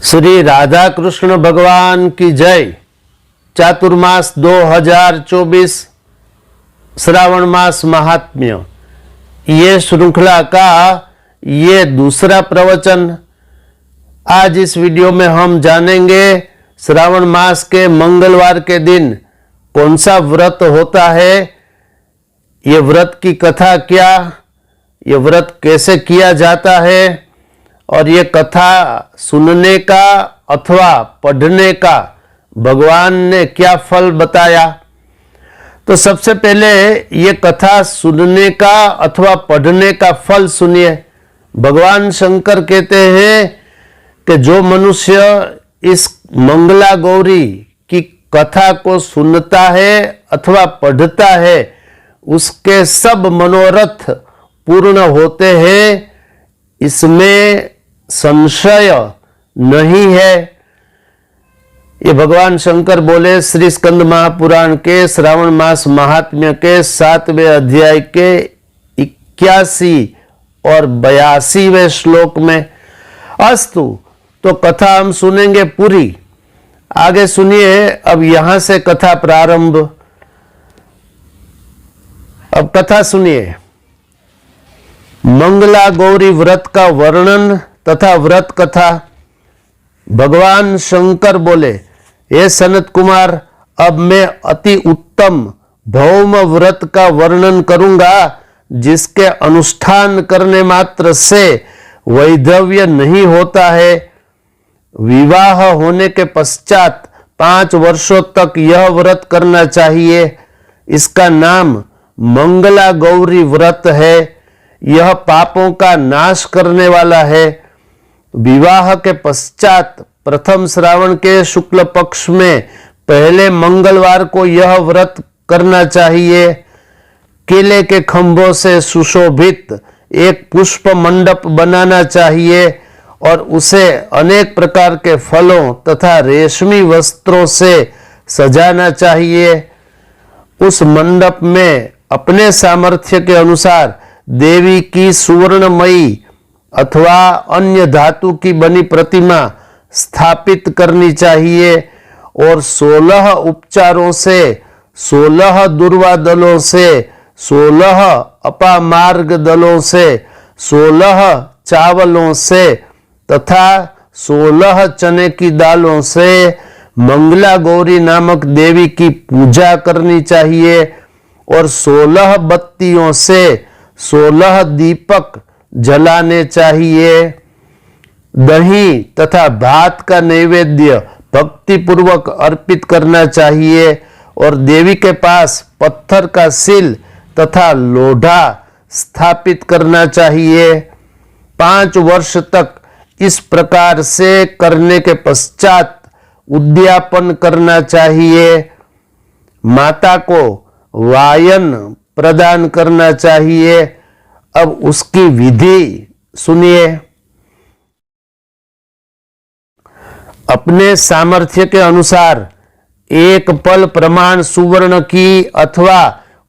श्री राधा कृष्ण भगवान की जय। चातुर्मास 2024 श्रावण मास महात्म्य, ये श्रृंखला का ये दूसरा प्रवचन। आज इस वीडियो में हम जानेंगे श्रावण मास के मंगलवार के दिन कौन सा व्रत होता है, ये व्रत की कथा क्या, ये व्रत कैसे किया जाता है और ये कथा सुनने का अथवा पढ़ने का भगवान ने क्या फल बताया। तो सबसे पहले ये कथा सुनने का अथवा पढ़ने का फल सुनिए। भगवान शंकर कहते हैं कि जो मनुष्य इस मंगला गौरी की कथा को सुनता है अथवा पढ़ता है, उसके सब मनोरथ पूर्ण होते हैं, इसमें संशय नहीं है। ये भगवान शंकर बोले श्री स्कंद महापुराण के श्रावण मास महात्म्य के 7वें अध्याय के 81 और 82वें श्लोक में। अस्तु, तो कथा हम सुनेंगे पूरी। आगे सुनिए, अब यहां से कथा प्रारंभ। अब कथा सुनिए। मंगला गौरी व्रत का वर्णन तथा व्रत कथा। भगवान शंकर बोले, हे सनत कुमार, अब मैं अति उत्तम भौम व्रत का वर्णन करूंगा, जिसके अनुष्ठान करने मात्र से वैधव्य नहीं होता है। विवाह होने के पश्चात 5 वर्षों तक यह व्रत करना चाहिए। इसका नाम मंगला गौरी व्रत है। यह पापों का नाश करने वाला है। विवाह के पश्चात प्रथम श्रावण के शुक्ल पक्ष में पहले मंगलवार को यह व्रत करना चाहिए। केले के खंभों से सुशोभित एक पुष्प मंडप बनाना चाहिए और उसे अनेक प्रकार के फलों तथा रेशमी वस्त्रों से सजाना चाहिए। उस मंडप में अपने सामर्थ्य के अनुसार देवी की सुवर्णमयी अथवा अन्य धातु की बनी प्रतिमा स्थापित करनी चाहिए और 16 उपचारों से, 16 दुर्वा दलों से, 16 अपामार्ग दलों से, 16 चावलों से तथा 16 चने की दालों से मंगला गौरी नामक देवी की पूजा करनी चाहिए और 16 बत्तियों से 16 दीपक जलाने चाहिए। दही तथा भात का नैवेद्य भक्ति पूर्वक अर्पित करना चाहिए और देवी के पास पत्थर का सिल तथा लोढ़ा स्थापित करना चाहिए। 5 वर्ष तक इस प्रकार से करने के पश्चात उद्यापन करना चाहिए। माता को वायन प्रदान करना चाहिए। अब उसकी विधि सुनिए। अपने सामर्थ्य के अनुसार एक पल प्रमाण सुवर्ण की अथवा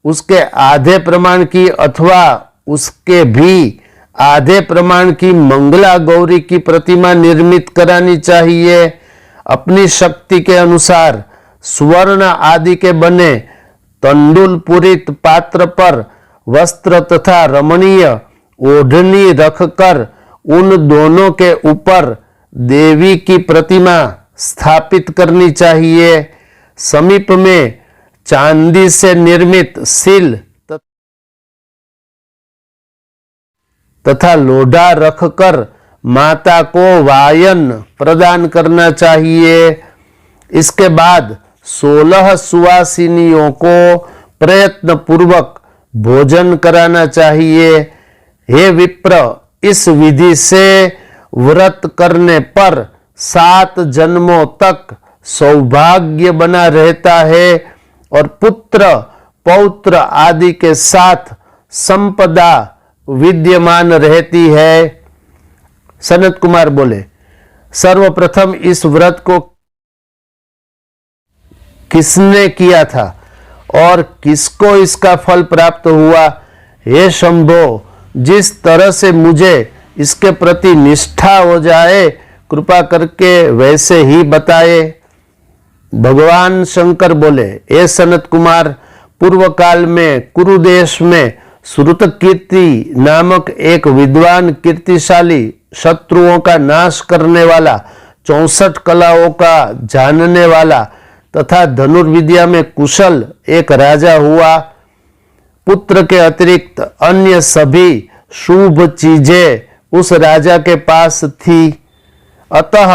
उसके आधे प्रमाण की अथवा उसके भी आधे प्रमाण की मंगला गौरी की प्रतिमा निर्मित करानी चाहिए। अपनी शक्ति के अनुसार स्वर्ण आदि के बने तंडुल पूरित पात्र पर वस्त्र तथा रमणीय ओढ़नी रखकर उन दोनों के ऊपर देवी की प्रतिमा स्थापित करनी चाहिए। समीप में चांदी से निर्मित सिल तथा लोढ़ा रखकर माता को वायन प्रदान करना चाहिए। इसके बाद 16 सुवासिनियों को प्रयत्न पूर्वक भोजन कराना चाहिए। हे विप्र, इस विधि से व्रत करने पर 7 जन्मों तक सौभाग्य बना रहता है और पुत्र पौत्र आदि के साथ संपदा विद्यमान रहती है। सनत कुमार बोले, सर्वप्रथम इस व्रत को किसने किया था और किसको इसका फल प्राप्त हुआ? हे शंभो, जिस तरह से मुझे इसके प्रति निष्ठा हो जाए, कृपा करके वैसे ही बताए। भगवान शंकर बोले, हे सनत कुमार, पूर्व काल में कुरुदेश में श्रुतकीर्ति नामक एक विद्वान कीर्तिशाली शत्रुओं का नाश करने वाला 64 कलाओं का जानने वाला तथा धनुर्विद्या में कुशल एक राजा हुआ। पुत्र के अतिरिक्त अन्य सभी शुभ चीजें उस राजा के पास थी। अतः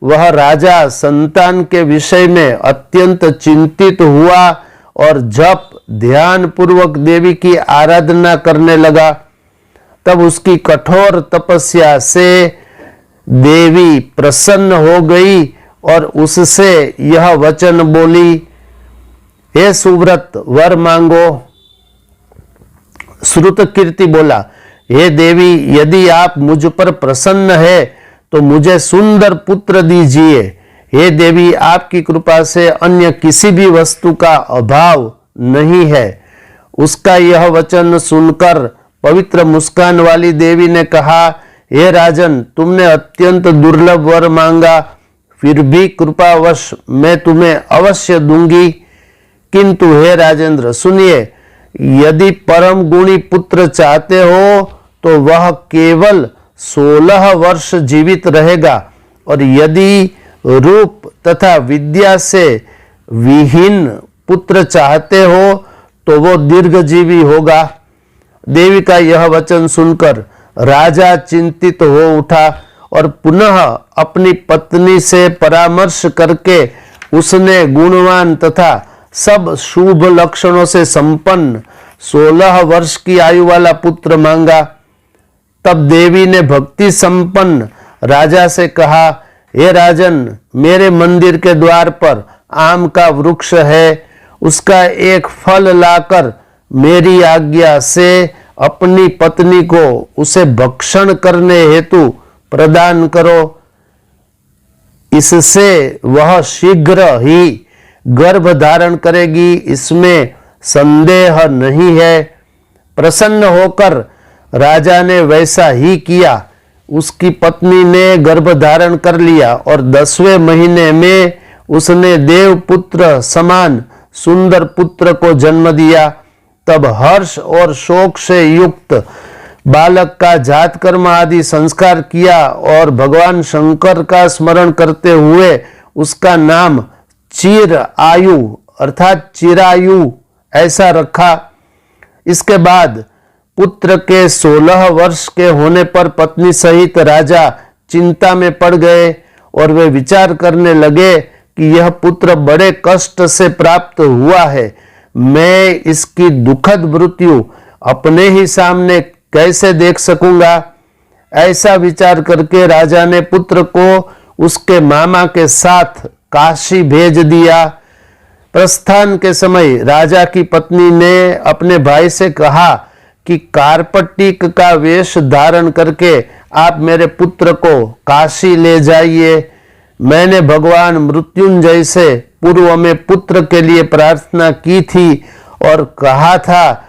वह राजा संतान के विषय में अत्यंत चिंतित हुआ और जप ध्यान पूर्वक देवी की आराधना करने लगा। तब उसकी कठोर तपस्या से देवी प्रसन्न हो गई और उससे यह वचन बोली, हे सुव्रत, वर मांगो। श्रुतकीर्ति बोला, हे देवी, यदि आप मुझ पर प्रसन्न है तो मुझे सुंदर पुत्र दीजिए। हे देवी, आपकी कृपा से अन्य किसी भी वस्तु का अभाव नहीं है। उसका यह वचन सुनकर पवित्र मुस्कान वाली देवी ने कहा, हे राजन, तुमने अत्यंत दुर्लभ वर मांगा, फिर भी कृपावश मैं तुम्हें अवश्य दूंगी। किंतु हे राजेंद्र, सुनिए, यदि परम गुणी पुत्र चाहते हो तो वह केवल 16 वर्ष जीवित रहेगा, और यदि रूप तथा विद्या से विहीन पुत्र चाहते हो तो वो दीर्घजीवी होगा। देवी का यह वचन सुनकर राजा चिंतित हो उठा और पुनः अपनी पत्नी से परामर्श करके उसने गुणवान तथा सब शुभ लक्षणों से संपन्न 16 वर्ष की आयु वाला पुत्र मांगा। तब देवी ने भक्ति संपन्न राजा से कहा, हे राजन, मेरे मंदिर के द्वार पर आम का वृक्ष है, उसका एक फल लाकर मेरी आज्ञा से अपनी पत्नी को उसे भक्षण करने हेतु प्रदान करो। इससे वह शीघ्र ही गर्भ धारण करेगी, इसमें संदेह नहीं है। प्रसन्न होकर राजा ने वैसा ही किया। उसकी पत्नी ने गर्भ धारण कर लिया और 10वें महीने में उसने देवपुत्र समान सुंदर पुत्र को जन्म दिया। तब हर्ष और शोक से युक्त बालक का जात कर्म आदि संस्कार किया और भगवान शंकर का स्मरण करते हुए उसका नाम चिर आयु अर्थात चिरायु ऐसा रखा। इसके बाद पुत्र के 16 वर्ष के होने पर पत्नी सहित राजा चिंता में पड़ गए और वे विचार करने लगे कि यह पुत्र बड़े कष्ट से प्राप्त हुआ है, मैं इसकी दुखद मृत्यु अपने ही सामने कैसे देख सकूंगा। ऐसा विचार करके राजा ने पुत्र को उसके मामा के साथ काशी भेज दिया। प्रस्थान के समय राजा की पत्नी ने अपने भाई से कहा कि कार्पटिक का वेश धारण करके आप मेरे पुत्र को काशी ले जाइए। मैंने भगवान मृत्युंजय से पूर्व में पुत्र के लिए प्रार्थना की थी और कहा था,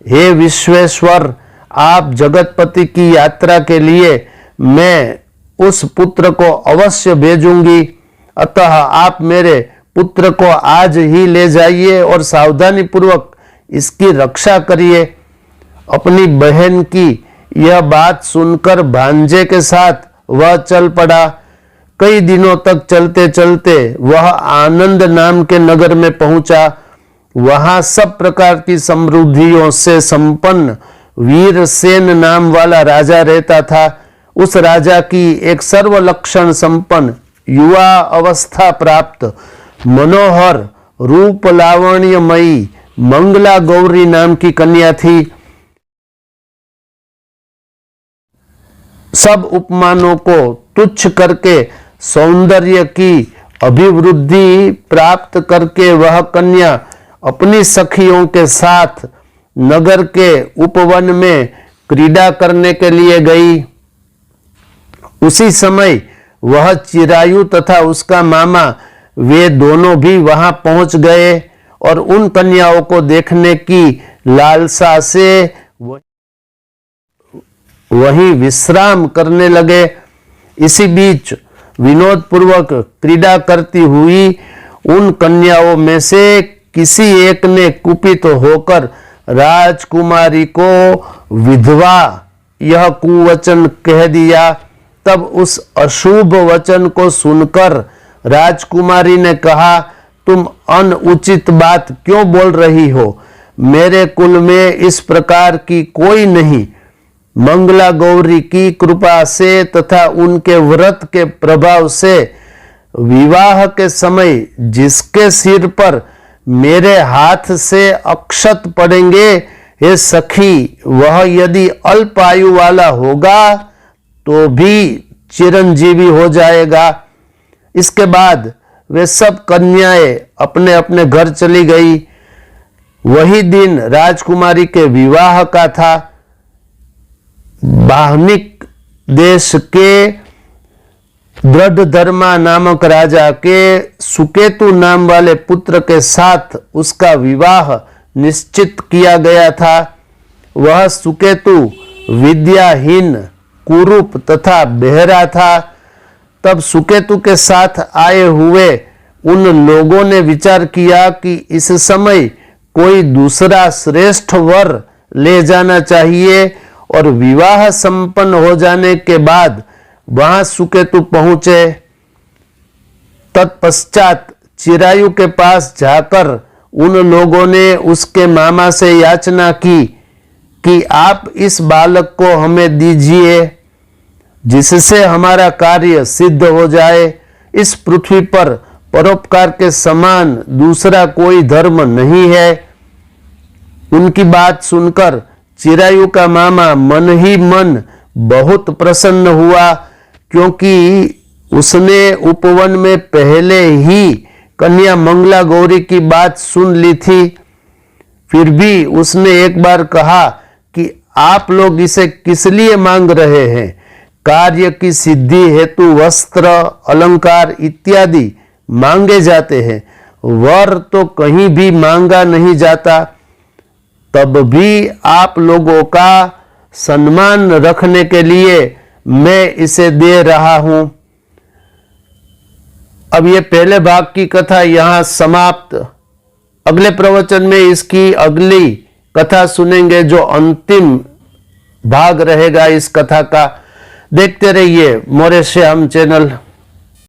हे विश्वेश्वर, आप जगतपति की यात्रा के लिए मैं उस पुत्र को अवश्य भेजूंगी, अतः आप मेरे पुत्र को आज ही ले जाइए और सावधानी पूर्वक इसकी रक्षा करिए। अपनी बहन की यह बात सुनकर भांजे के साथ वह चल पड़ा। कई दिनों तक चलते चलते वह आनंद नाम के नगर में पहुंचा। वहां सब प्रकार की समृद्धियों से संपन्न वीरसेन नाम वाला राजा रहता था। उस राजा की एक सर्वलक्षण संपन्न युवा अवस्था प्राप्त मनोहर रूप लावण्यमयी मंगला गौरी नाम की कन्या थी। सब उपमानों को तुच्छ करके सौंदर्य की अभिवृद्धि प्राप्त करके वह कन्या अपनी सखियों के साथ नगर के उपवन में क्रीड़ा करने के लिए गई। उसी समय वह चिरायु तथा उसका मामा वे दोनों भी वहां पहुंच गए और उन कन्याओं को देखने की लालसा से वहीं विश्राम करने लगे। इसी बीच विनोद पूर्वक क्रीड़ा करती हुई उन कन्याओं में से किसी एक ने कुपित होकर राजकुमारी को विधवा यह कुवचन कह दिया। तब उस अशुभ वचन को सुनकर राजकुमारी ने कहा, तुम अनुचित बात क्यों बोल रही हो? मेरे कुल में इस प्रकार की कोई नहीं। मंगला गौरी की कृपा से तथा उनके व्रत के प्रभाव से विवाह के समय जिसके सिर पर मेरे हाथ से अक्षत पड़ेंगे, हे सखी, वह यदि अल्प आयु वाला होगा तो भी चिरंजीवी हो जाएगा। इसके बाद वे सब कन्याएं अपने अपने घर चली गई। वही दिन राजकुमारी के विवाह का था। बाहनिक देश के दृढ़धर्मा नामक राजा के सुकेतु नाम वाले पुत्र के साथ उसका विवाह निश्चित किया गया था। वह सुकेतु विद्याहीन, कुरूप तथा बहरा था। तब सुकेतु के साथ आए हुए उन लोगों ने विचार किया कि इस समय कोई दूसरा श्रेष्ठ वर ले जाना चाहिए और विवाह संपन्न हो जाने के बाद वहां सुकेतु पहुंचे। तत्पश्चात चिरायु के पास जाकर उन लोगों ने उसके मामा से याचना की कि आप इस बालक को हमें दीजिए, जिससे हमारा कार्य सिद्ध हो जाए। इस पृथ्वी पर परोपकार के समान दूसरा कोई धर्म नहीं है। उनकी बात सुनकर चिरायु का मामा मन ही मन बहुत प्रसन्न हुआ, क्योंकि उसने उपवन में पहले ही कन्या मंगला गौरी की बात सुन ली थी। फिर भी उसने एक बार कहा कि आप लोग इसे किस लिए मांग रहे हैं? कार्य की सिद्धि हेतु वस्त्र, अलंकार इत्यादि मांगे जाते हैं, वर तो कहीं भी मांगा नहीं जाता। तब भी आप लोगों का सम्मान रखने के लिए मैं इसे दे रहा हूं। अब ये पहले भाग की कथा यहां समाप्त। अगले प्रवचन में इसकी अगली कथा सुनेंगे, जो अंतिम भाग रहेगा इस कथा का। देखते रहिए मौर्य श्याम चैनल।